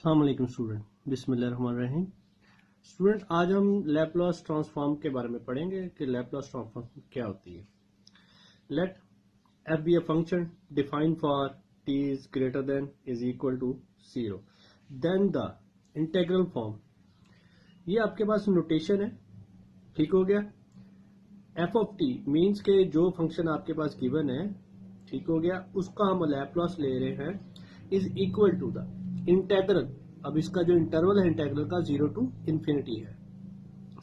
अस्सलाम वालेकुम स्टूडेंट, बिस्मिल्लाहिर्रहमानिर्रहीम। स्टूडेंट, आज हम लैपलॉस ट्रांसफॉर्म के बारे में पढ़ेंगे कि लैपलॉस ट्रांसफॉर्म क्या होती है। Let F be a function defined for T is greater than is equal to 0, then the integral form. ये आपके पास नोटेशन है, ठीक हो गया। एफ ऑफ टी मीन्स के जो फंक्शन आपके पास गिवन है, ठीक हो गया, उसका हम लैपलॉस ले रहे हैं, is equal to the integral. अब इसका जो इंटरवल है इंटेग्रल का 0 टू इन्फिनिटी है,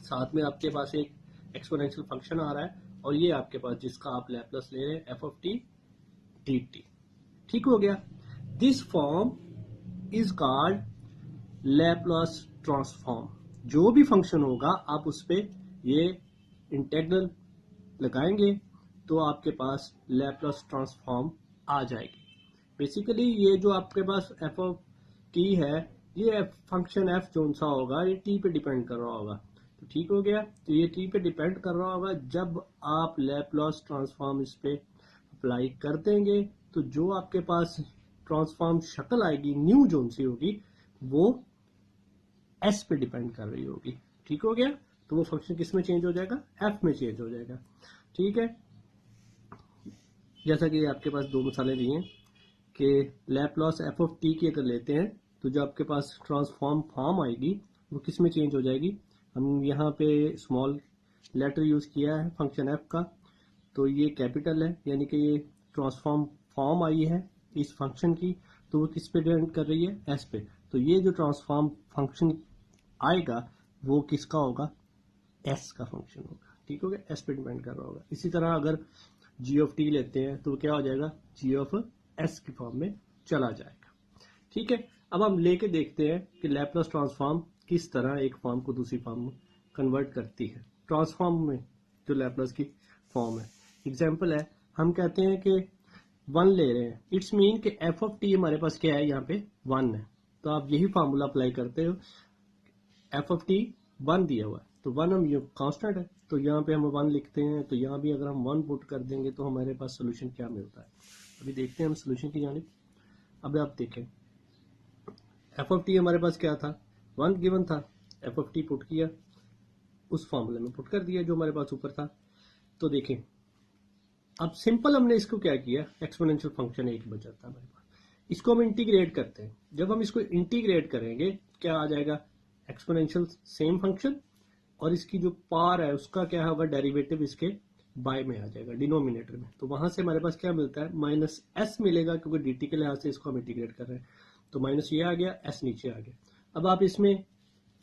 साथ में आपके पास एक एक्सपोनेंशियल फंक्शन आ रहा है, और ये आपके पास जिसका आप लैपलॉस ले रहे हैं F of T D T, ठीक हो गया। This form is called Laplace transform. जो भी फंक्शन होगा आप उस पर ये इंटेग्रल लगाएंगे तो आपके पास लैपलॉस ट्रांसफॉर्म आ जाएगी। बेसिकली ये जो आपके पास एफ ऑफ टी है, ये फंक्शन एफ जोन सा होगा, ये टी पे डिपेंड कर रहा होगा, तो ठीक हो गया। तो ये टी पे डिपेंड कर रहा होगा। जब आप लैपलॉस ट्रांसफॉर्म इस पे अप्लाई कर देंगे तो जो आपके पास ट्रांसफॉर्म शक्ल आएगी न्यू जोन सी होगी, वो एस पे डिपेंड कर रही होगी, ठीक हो गया। तो वो फंक्शन किस में चेंज हो जाएगा, एफ में चेंज हो जाएगा, ठीक है। जैसा कि आपके पास दो मिसालें दी हैं कि लैपलॉस एफ ऑफ टी की अगर लेते हैं तो जो आपके पास ट्रांसफॉर्म फॉर्म आएगी वो किस में चेंज हो जाएगी। हम यहाँ पे स्मॉल लेटर यूज किया है फंक्शन एफ का, तो ये कैपिटल है, यानी कि ये ट्रांसफॉर्म फॉर्म आई है इस फंक्शन की, तो वो किस पे डिपेंड कर रही है, एस पे। तो ये जो ट्रांसफॉर्म फंक्शन आएगा वो किसका होगा, एस का फंक्शन होगा, ठीक हो गया, एस पे डिपेंड कर रहा होगा। इसी तरह अगर जी ऑफ टी लेते हैं तो क्या हो जाएगा, जी ऑफ एस की फॉर्म में चला जाएगा, ठीक है। अब हम लेके देखते हैं कि लैपलॉस ट्रांसफॉर्म किस तरह एक फॉर्म को दूसरी फॉर्म में कन्वर्ट करती है। ट्रांसफॉर्म में जो लैपलॉस की फॉर्म है, एग्जांपल है, हम कहते हैं कि 1 ले रहे हैं, इट्स मीन कि एफ ऑफ टी हमारे पास क्या है, यहाँ पे 1 है, तो आप यही फार्मूला अप्लाई करते हो। एफ ऑफ टी 1 दिया हुआ है, तो 1 हम ये कांस्टेंट है, तो यहाँ पे हम 1 लिखते हैं, तो यहाँ भी अगर हम 1 पुट कर देंगे तो हमारे पास सोल्यूशन क्या मिलता है। अभी देखते हैं हम सोल्यूशन की जानिब। अब आप देखें एफ ऑफ टी हमारे पास क्या था, 1 गिवन था, एफ ऑफ टी पुट किया, उस फॉर्मूले में पुट कर दिया जो हमारे पास ऊपर था। तो देखें अब सिंपल हमने इसको क्या किया, एक्सपोनेंशियल फंक्शन एक बचा था हमारे पास, इसको हम इंटीग्रेट करते हैं। जब हम इसको इंटीग्रेट करेंगे क्या आ जाएगा, एक्सपोनेंशियल सेम फंक्शन, और इसकी जो पावर है उसका क्या होगा, डेरिवेटिव इसके बाय में आ जाएगा, डिनोमिनेटर में। तो वहां से हमारे पास क्या मिलता है, माइनस एस मिलेगा, क्योंकि dt के लिहाज से इसको हम इंटीग्रेट कर रहे हैं, तो माइनस ये आ गया, एस नीचे आ गया। अब आप इसमें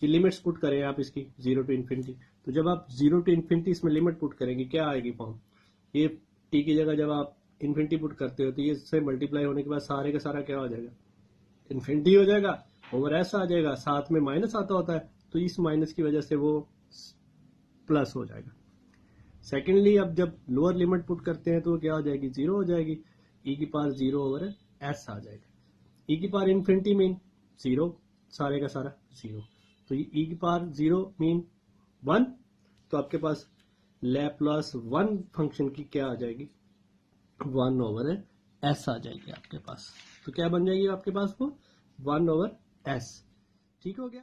लिमिट्स पुट करें आप इसकी 0 टू इन्फिनिटी, तो जब आप 0 टू इन्फिनिटी इसमें लिमिट पुट करेंगे क्या आएगी फॉर्म, ये टी की जगह जब आप इन्फिनिटी पुट करते हो तो ये इससे मल्टीप्लाई होने के बाद सारे का सारा क्या हो जाएगा, इन्फिनिटी हो जाएगा, ओवर एस आ जाएगा, साथ में माइनस आता होता है, तो इस माइनस की वजह से वो प्लस हो जाएगा। सेकेंडली अब जब लोअर लिमिट पुट करते हैं तो क्या हो जाएगी, 0 हो जाएगी, ई की पावर 0 ओवर एस आ जाएगा। ई की पावर इन्फिनिटी मीन 0, सारे का सारा 0, तो ई की पावर 0 मीन 1, तो आपके पास लैपलॉस 1 फंक्शन की क्या आ जाएगी, 1 ओवर एस आ जाएगी आपके पास। तो क्या बन जाएगी आपके पास, वो 1 ओवर एस, ठीक हो गया।